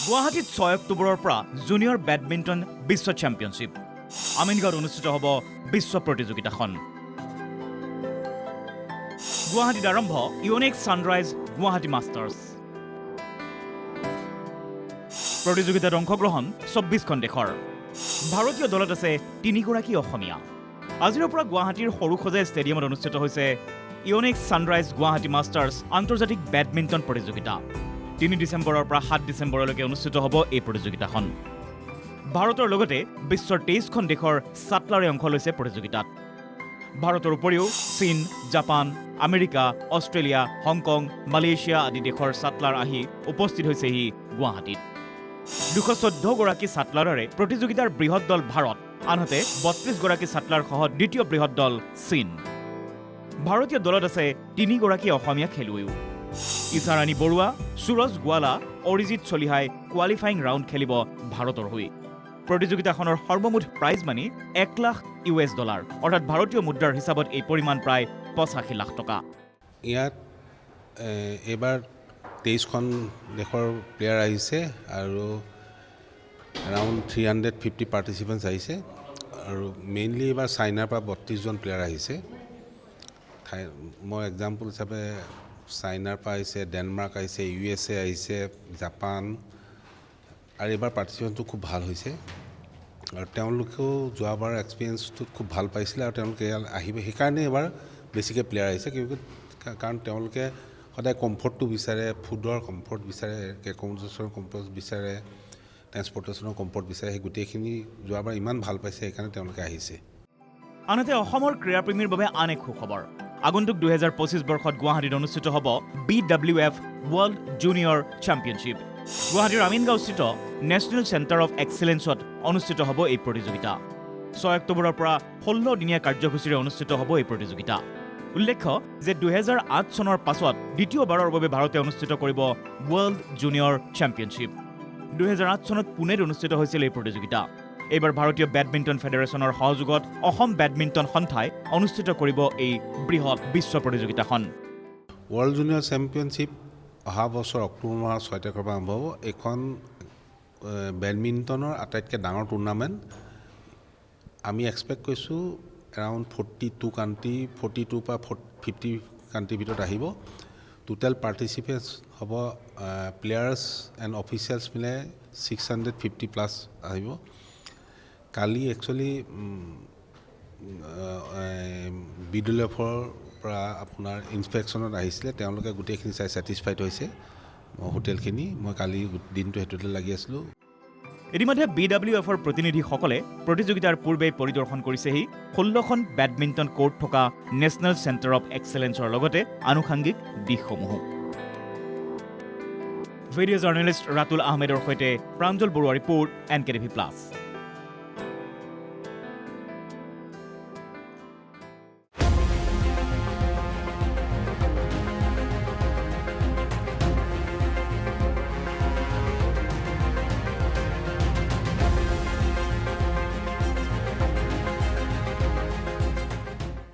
গুৱাহাটীত 6 অক্টোবৰৰ পৰা জুনিয়ৰ বেডমিণ্টন বিশ্ব চেম্পিয়নশ্বিপ আমিনগাঁৱত অনুষ্ঠিত হ'ব বিশ্ব প্ৰতিযোগিতাখন। গুৱাহাটীত আৰম্ভ ইউনিক্স ছানৰাইজ গুৱাহাটী মাষ্টাৰ্ছ। প্ৰতিযোগিতাত অংশগ্ৰহণ 24খন দেশৰ। ভাৰতীয় দলত আছে 3গৰাকী অসমীয়া। আজিৰ পৰা গুৱাহাটীৰ সৰুসজাই ষ্টেডিয়ামত অনুষ্ঠিত হৈছে ইউনিক্স ছানৰাইজ গুৱাহাটী মাষ্টাৰ্ছ আন্তৰ্জাতিক বেডমিণ্টন প্ৰতিযোগিতা। 3 ডিচেম্বৰৰ পৰা 7 ডিচেম্বৰলৈকে অনুষ্ঠিত হ'ব এই প্ৰতিযোগিতাখন। ভাৰতৰ লগতে বিশ্বৰ 23খন দেশৰ ছাটলাৰে অংশ লৈছে প্ৰতিযোগিতাত। ভাৰতৰ উপৰিও চীন, Japan, America, Australia, Hong Kong, Malaysia আদি দেশৰ ছাটলাৰ আহি উপস্থিত হৈছেহি গুৱাহাটীত। 214গৰাকী ছাটলাৰেৰে প্ৰতিযোগিতাৰ বৃহৎ দল ভাৰত, আনহাতে 32গৰাকী ছাটলাৰ সহ দ্বিতীয় বৃহৎ দল চীন। ভাৰতীয় দলত আছে 3গৰাকী অসমীয়া খেলুৱৈও। ইছাৰাণী বৰুৱা, সুৰজ গোৱালা, অৰিজিৎ চলিহাই কোৱালিফাইং ৰাউণ্ড খেলিব ভাৰতৰ হৈ। প্ৰতিযোগিতাখনৰ সৰ্বমুঠ প্ৰাইজ মানি $1,00,000 অৰ্থাৎ ভাৰতীয় মুদ্ৰাৰ হিচাপত এই পৰিমাণ প্ৰায় 85 লাখ টকা। ইয়াত এইবাৰ 23খন দেশৰ প্লেয়াৰ আহিছে আৰু এৰাউণ্ড 350 পাৰ্টিচিপেণ্টছ আহিছে আৰু মেইনলি এইবাৰ চাইনাৰ পৰা 32জন প্লেয়াৰ আহিছে। মই এক্সাম্পল হিচাপে চাইনাৰ পৰা আহিছে, ডেনমাৰ্ক আহিছে, USA আহিছে, জাপান, আৰু এইবাৰ পাৰ্টিচিপেণ্টটো খুব ভাল হৈছে আৰু তেওঁলোকেও যোৱাবাৰ এক্সপিৰিয়েঞ্চটো খুব ভাল পাইছিলে আৰু তেওঁলোকে আহিব, সেইকাৰণে এইবাৰ বেছিকৈ প্লেয়াৰ আহিছে। কাৰণ তেওঁলোকে সদায় কমফৰ্টটো বিচাৰে, ফুডৰ কমফৰ্ট বিচাৰে, একমডেশ্যনৰ কমফৰ্ট বিচাৰে, ট্ৰেন্সপৰ্টেশ্যনৰ কমফৰ্ট বিচাৰে। সেই গোটেইখিনি যোৱাবাৰ ইমান ভাল পাইছে, সেইকাৰণে তেওঁলোকে আহিছে। আনহাতে অসমৰ ক্ৰীড়াপ্ৰেমীৰ বাবে আন এক সুখবৰ। আগন্তুক 2025 বৰ্ষত গুৱাহাটীত অনুষ্ঠিত হ'ব BWF ৱৰ্ল্ড জুনিয়ৰ চেম্পিয়নশ্বিপ। গুৱাহাটীৰ আমিনগাঁওস্থিত নেশ্যনেল চেণ্টাৰ অৱ এক্সেলেঞ্চত অনুষ্ঠিত হ'ব এই প্ৰতিযোগিতা। 6 অক্টোবৰৰ পৰা 16 দিনীয়া কাৰ্যসূচীৰে অনুষ্ঠিত হ'ব এই প্ৰতিযোগিতা। উল্লেখ্য যে 2008 চনৰ পাছত দ্বিতীয়বাৰৰ বাবে ভাৰতে অনুষ্ঠিত কৰিব ৱৰ্ল্ড জুনিয়ৰ চেম্পিয়নশ্বিপ। 2008 চনত পুনেত অনুষ্ঠিত হৈছিল এই প্ৰতিযোগিতা। এইবাৰ ভাৰতীয় বেডমিণ্টন ফেডাৰেশ্যনৰ সহযোগত অসম বেডমিণ্টন সন্থাই অনুষ্ঠিত কৰিব এই বৃহৎ বিশ্ব প্ৰতিযোগিতাখন। ৱৰ্ল্ড জুনিয়ৰ চেম্পিয়নশ্বিপ অহা বছৰ অক্টোবৰ মাহৰ 6 তাৰিখৰ পৰা আৰম্ভ হ'ব। এইখন বেডমিণ্টনৰ আটাইতকৈ ডাঙৰ টুৰ্ণামেণ্ট। আমি এক্সপেক্ট কৰিছোঁ এৰাউণ্ড 42 কাণ্ট্ৰি, 42 পৰা 50 কাণ্ট্ৰিৰ ভিতৰত আহিব। টোটেল পাৰ্টিচিপেণ্টছ হ'ব প্লেয়াৰ্ছ এণ্ড অফিচিয়েলছ মিলাই 650+ আহিব। কালি একচুৱেলি BWFৰ পৰা আপোনাৰ ইনস্পেকশ্যনত আহিছিলে, তেওঁলোকে গোটেইখিনি চাই ছেটিছফাইড হৈছে হোটেলখিনি। মই কালি দিনটো সেইটোতে লাগি আছিলোঁ। ইতিমধ্যে BWFৰ প্ৰতিনিধিসকলে প্ৰতিযোগিতাৰ পূৰ্বেই পৰিদৰ্শন কৰিছেহি 16খন বেডমিণ্টন কোৰ্ট থকা নেশ্যনেল চেণ্টাৰ অৱ এক্সেলেঞ্চৰ লগতে আনুষাংগিক দিশসমূহো। ভিডিঅ' জাৰ্নেলিষ্ট ৰাতুল আহমেদৰ সৈতে প্ৰাঞ্জল বৰুৱা ৰিপৰ্ট NKTV+।